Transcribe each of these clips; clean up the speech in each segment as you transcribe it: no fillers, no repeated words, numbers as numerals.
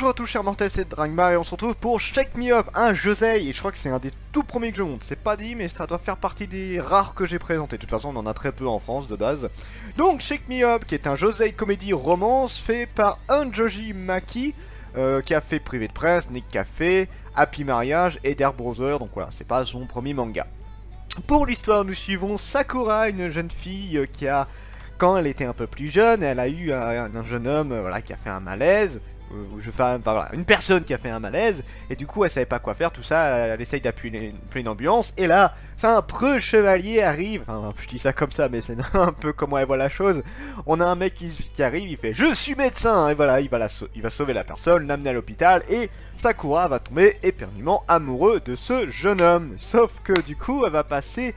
Bonjour à tous chers mortels, c'est Drangmar et on se retrouve pour Shake Me Up, un josei, et je crois que c'est un des tout premiers que je monte, c'est pas dit mais ça doit faire partie des rares que j'ai présentés, de toute façon on en a très peu en France de base. Donc Shake Me Up, qui est un josei comédie romance fait par Unjoji Maki, qui a fait Privé de Presse, Nick Café, Happy Mariage et Der Brother, donc voilà, c'est pas son premier manga. Pour l'histoire, nous suivons Sakura, une jeune fille qui a... Quand elle était un peu plus jeune, elle a eu un jeune homme voilà, qui a fait un malaise, voilà, une personne qui a fait un malaise, et du coup elle savait pas quoi faire, tout ça, elle essaye d'appuyer une ambulance, et là, un preux chevalier arrive, enfin je dis ça comme ça, mais c'est un peu comment elle voit la chose, on a un mec qui arrive, il fait « Je suis médecin !» et voilà, il va sauver la personne, l'amener à l'hôpital, et Sakura va tomber éperdument amoureux de ce jeune homme, sauf que du coup elle va passer...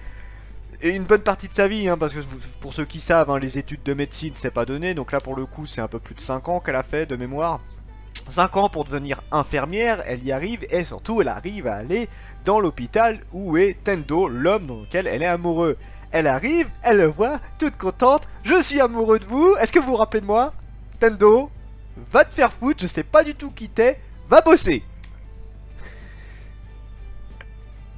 Et une bonne partie de sa vie, hein, parce que pour ceux qui savent, hein, les études de médecine c'est pas donné, donc là pour le coup c'est un peu plus de 5 ans qu'elle a fait de mémoire. 5 ans pour devenir infirmière, elle y arrive, et surtout elle arrive à aller dans l'hôpital où est Tendo, l'homme dans lequel elle est amoureuse. Elle arrive, elle le voit, toute contente, je suis amoureux de vous, est-ce que vous vous rappelez de moi? Tendo, va te faire foutre, je sais pas du tout qui t'es, va bosser.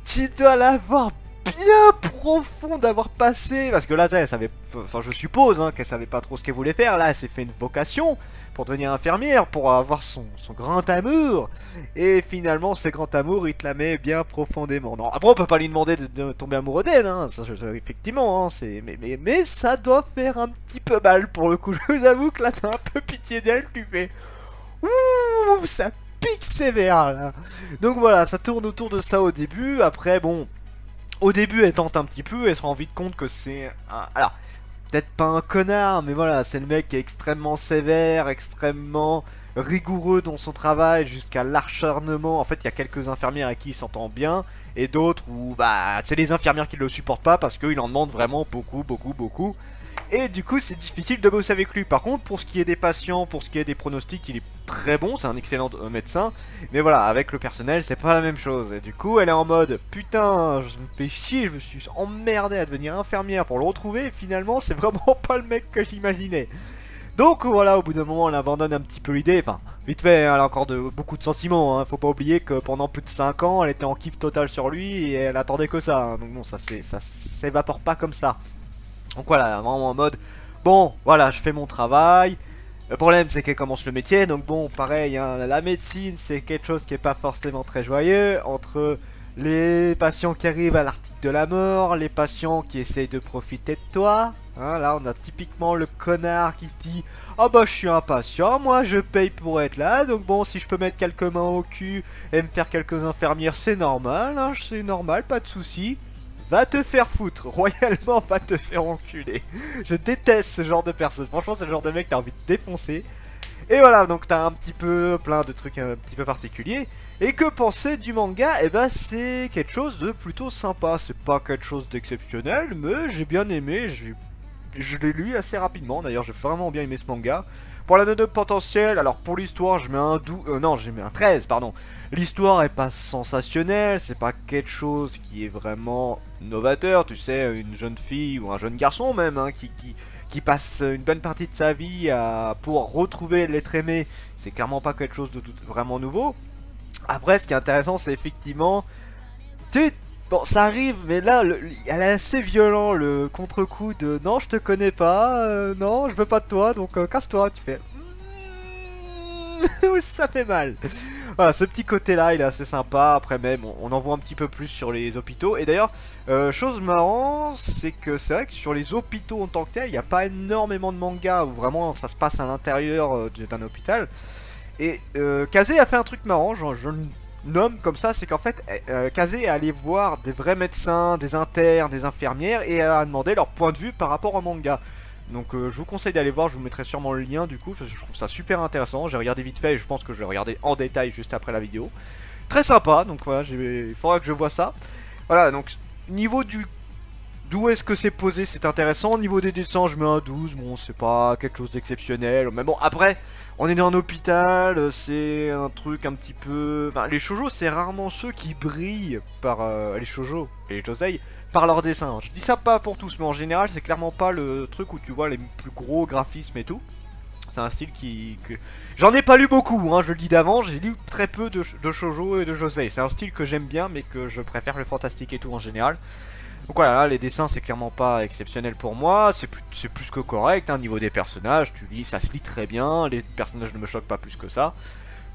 Tu dois l'avoir bien profond d'avoir passé, parce que là elle savait, enfin je suppose hein, qu'elle savait pas trop ce qu'elle voulait faire, là elle s'est fait une vocation pour devenir infirmière, pour avoir son grand amour, et finalement ce grand amour il te la met bien profondément. Non, après on peut pas lui demander de tomber amoureux d'elle, hein, ça, effectivement, hein, mais ça doit faire un petit peu mal pour le coup, je vous avoue que là t'as un peu pitié d'elle, tu fais ouh, ça pique sévère là. Donc voilà, ça tourne autour de ça au début, après bon... Au début, elle tente un petit peu, elle se rend vite compte que c'est un... Alors, peut-être pas un connard, mais voilà, c'est le mec qui est extrêmement sévère, extrêmement rigoureux dans son travail, jusqu'à l'acharnement. En fait, il y a quelques infirmières à qui il s'entend bien, et d'autres où, bah, c'est les infirmières qui le supportent pas, parce qu'il en demande vraiment beaucoup. Et du coup, c'est difficile de bosser avec lui. Par contre, pour ce qui est des patients, pour ce qui est des pronostics, il est très bon, c'est un excellent médecin. Mais voilà, avec le personnel, c'est pas la même chose. Et du coup, elle est en mode, putain, je me fais chier, je me suis emmerdé à devenir infirmière pour le retrouver. Et finalement, c'est vraiment pas le mec que j'imaginais. Donc voilà, au bout d'un moment, elle abandonne un petit peu l'idée. Enfin, vite fait, elle a encore beaucoup de sentiments. Hein. Faut pas oublier que pendant plus de 5 ans, elle était en kiff total sur lui et elle attendait que ça. Hein. Donc bon, ça s'évapore pas comme ça. Donc voilà, vraiment en mode, bon, voilà, je fais mon travail. Le problème, c'est qu'elle commence le métier, donc bon, pareil, hein, la médecine, c'est quelque chose qui est pas forcément très joyeux. Entre les patients qui arrivent à l'article de la mort, les patients qui essayent de profiter de toi. Hein, là, on a typiquement le connard qui se dit, oh bah, je suis un patient, moi, je paye pour être là. Donc bon, si je peux mettre quelques mains au cul et me faire quelques infirmières, c'est normal, hein, c'est normal, pas de soucis. Va te faire foutre, royalement va te faire enculer. Je déteste ce genre de personne, franchement c'est le genre de mec que t'as envie de défoncer. Et voilà, donc t'as un petit peu plein de trucs un petit peu particuliers. Et que penser du manga? Eh ben c'est quelque chose de plutôt sympa, c'est pas quelque chose d'exceptionnel, mais j'ai bien aimé, je l'ai lu assez rapidement, d'ailleurs j'ai vraiment bien aimé ce manga. Pour la note de potentiel, alors pour l'histoire je mets un 12, non j'ai mis un 13 pardon. L'histoire est pas sensationnelle, c'est pas quelque chose qui est vraiment novateur, tu sais, une jeune fille ou un jeune garçon même, hein, qui passe une bonne partie de sa vie pour retrouver l'être aimé, c'est clairement pas quelque chose de vraiment nouveau. Après ce qui est intéressant c'est effectivement, bon, ça arrive, mais là, elle est assez violent, le contre-coup de « Non, je te connais pas, non, je veux pas de toi, donc casse-toi », tu fais « Ça fait mal !» Voilà, ce petit côté-là, il est assez sympa, après même, on en voit un petit peu plus sur les hôpitaux, et d'ailleurs, chose marrante, c'est que c'est vrai que sur les hôpitaux en tant que tel, il n'y a pas énormément de mangas, où vraiment ça se passe à l'intérieur d'un hôpital, et Kazé a fait un truc marrant, je nomme comme ça, c'est qu'en fait Kazé est allé voir des vrais médecins, des internes, des infirmières et a demandé leur point de vue par rapport au manga. Donc je vous conseille d'aller voir, je vous mettrai sûrement le lien du coup parce que je trouve ça super intéressant. J'ai regardé vite fait et je pense que je vais regarder en détail juste après la vidéo. Très sympa, donc voilà, il faudra que je vois ça. Voilà, donc niveau d'où est-ce que c'est posé, c'est intéressant. Au niveau des dessins, je mets un 12. Bon, c'est pas quelque chose d'exceptionnel. Mais bon, après, on est dans un hôpital. C'est un truc un petit peu... Enfin, les shoujo, c'est rarement ceux qui brillent par... les shoujo et les josei par leur dessin. Je dis ça pas pour tous, mais en général, c'est clairement pas le truc où tu vois les plus gros graphismes et tout. C'est un style que... J'en ai pas lu beaucoup, hein, je le dis d'avant, j'ai lu très peu de shoujo et de josei. C'est un style que j'aime bien, mais que je préfère le fantastique et tout en général. Donc voilà, là, les dessins c'est clairement pas exceptionnel pour moi, c'est plus que correct, hein, niveau des personnages, tu lis, ça se lit très bien, les personnages ne me choquent pas plus que ça.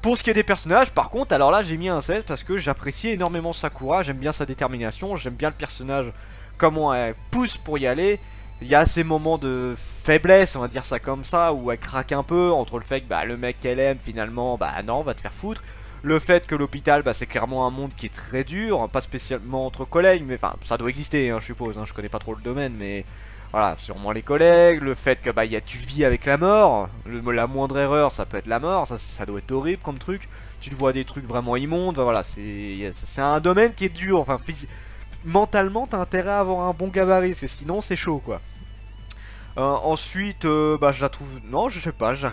Pour ce qui est des personnages, par contre, alors là j'ai mis un 16 parce que j'apprécie énormément Sakura, j'aime bien sa détermination, j'aime bien le personnage, comment elle pousse pour y aller. Il y a ces moments de faiblesse, on va dire ça comme ça, où elle craque un peu entre le fait que bah, le mec qu'elle aime finalement, bah non, va te faire foutre. Le fait que l'hôpital, bah, c'est clairement un monde qui est très dur, hein, pas spécialement entre collègues, mais enfin, ça doit exister, hein, je suppose, hein, je connais pas trop le domaine, mais voilà, sûrement les collègues, le fait que bah, tu vis avec la mort, la moindre erreur, ça peut être la mort, ça doit être horrible comme truc, tu te vois des trucs vraiment immondes, bah, voilà, c'est un domaine qui est dur, enfin, mentalement, t'as intérêt à avoir un bon gabarit, parce que sinon, c'est chaud, quoi. Ensuite, bah, je la trouve, non, je sais pas, je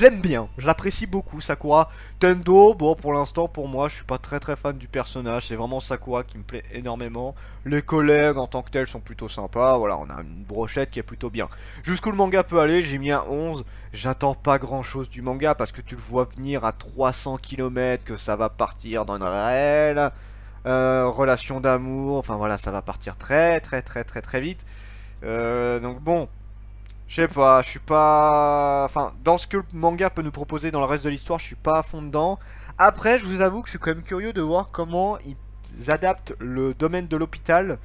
l'aime bien, je l'apprécie beaucoup, Sakura. Tendo, bon pour l'instant pour moi je suis pas très fan du personnage, c'est vraiment Sakura qui me plaît énormément. Les collègues en tant que tels sont plutôt sympas, voilà on a une brochette qui est plutôt bien. Jusqu'où le manga peut aller, j'ai mis un 11, j'attends pas grand chose du manga parce que tu le vois venir à 300 km, que ça va partir dans une réelle relation d'amour, enfin voilà ça va partir très vite. Donc bon... Je sais pas, je suis pas... Enfin, dans ce que le manga peut nous proposer dans le reste de l'histoire, je suis pas à fond dedans. Après, je vous avoue que je suis quand même curieux de voir comment ils adaptent le domaine de l'hôpital,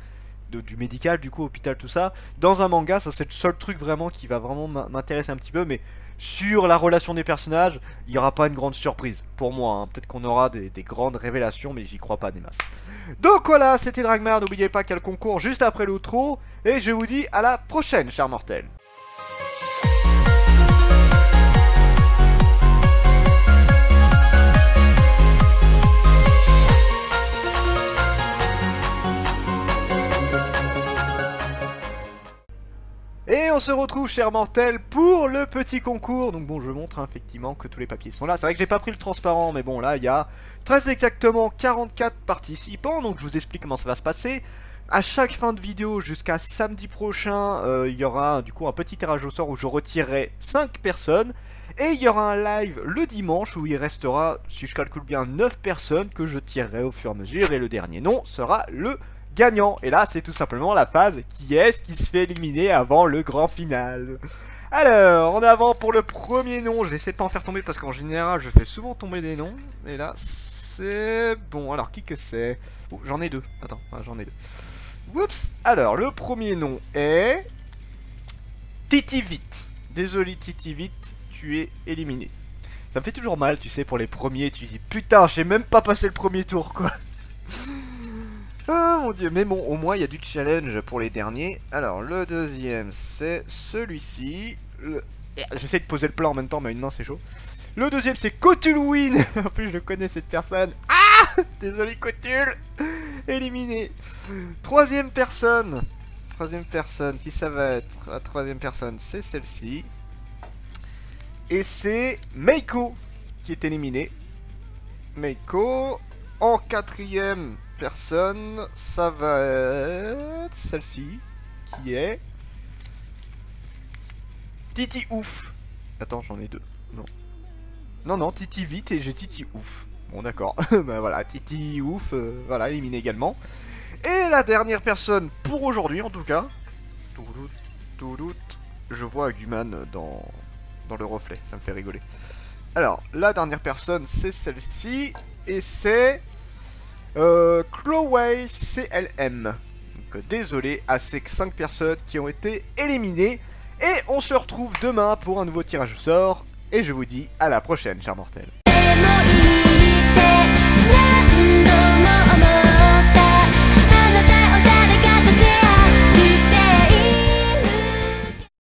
du médical, du coup, hôpital, tout ça, dans un manga. Ça, c'est le seul truc vraiment qui va vraiment m'intéresser un petit peu. Mais sur la relation des personnages, il n'y aura pas une grande surprise, pour moi. Hein. Peut-être qu'on aura des grandes révélations, mais j'y crois pas des masses. Donc voilà, c'était Dragmar. N'oubliez pas qu'il y a le concours juste après l'outro. Et je vous dis à la prochaine, chers mortels. Et on se retrouve, chers mortels, pour le petit concours. Donc bon, je montre hein, effectivement que tous les papiers sont là. C'est vrai que j'ai pas pris le transparent, mais bon, là, il y a très exactement 44 participants. Donc je vous explique comment ça va se passer. À chaque fin de vidéo, jusqu'à samedi prochain, il y aura du coup un petit tirage au sort où je retirerai 5 personnes. Et il y aura un live le dimanche où il restera, si je calcule bien, 9 personnes que je tirerai au fur et à mesure. Et le dernier nom sera le gagnant. Et là, c'est tout simplement la phase qui est-ce qui se fait éliminer avant le grand final. Alors, en avant pour le premier nom. Je vais essayer de pas en faire tomber parce qu'en général, je fais souvent tomber des noms. Et là, c'est bon. Alors, qui que c'est? Oh, j'en ai deux. Attends, j'en ai deux. Oups. Alors, le premier nom est Titivit. Désolé, Titivit, tu es éliminé. Ça me fait toujours mal, tu sais, pour les premiers. Tu dis, putain, j'ai même pas passé le premier tour, quoi. Ah mon dieu, mais bon, au moins il y a du challenge pour les derniers. Alors, le deuxième, c'est celui-ci. J'essaie de poser le plat en même temps, mais à une main, c'est chaud. Le deuxième, c'est Cthulhuin. En plus, je connais cette personne. Ah, désolé, Cthul. Éliminé. Troisième personne. Qui ça va être? La troisième personne, c'est celle-ci. Et c'est Meiko qui est éliminée. Meiko. En quatrième personne, ça va être celle-ci, qui est Titi Ouf. Attends, j'en ai deux. Non, Titi Vite et j'ai Titi Ouf. Bon, d'accord. Ben voilà, Titi Ouf, voilà, éliminé également. Et la dernière personne, pour aujourd'hui en tout cas, je vois Aguman dans le reflet, ça me fait rigoler. Alors, la dernière personne, c'est celle-ci, et c'est Chloé CLM. Donc, désolé à ces 5 personnes qui ont été éliminées. Et on se retrouve demain pour un nouveau tirage au sort. Et je vous dis à la prochaine, chers mortels.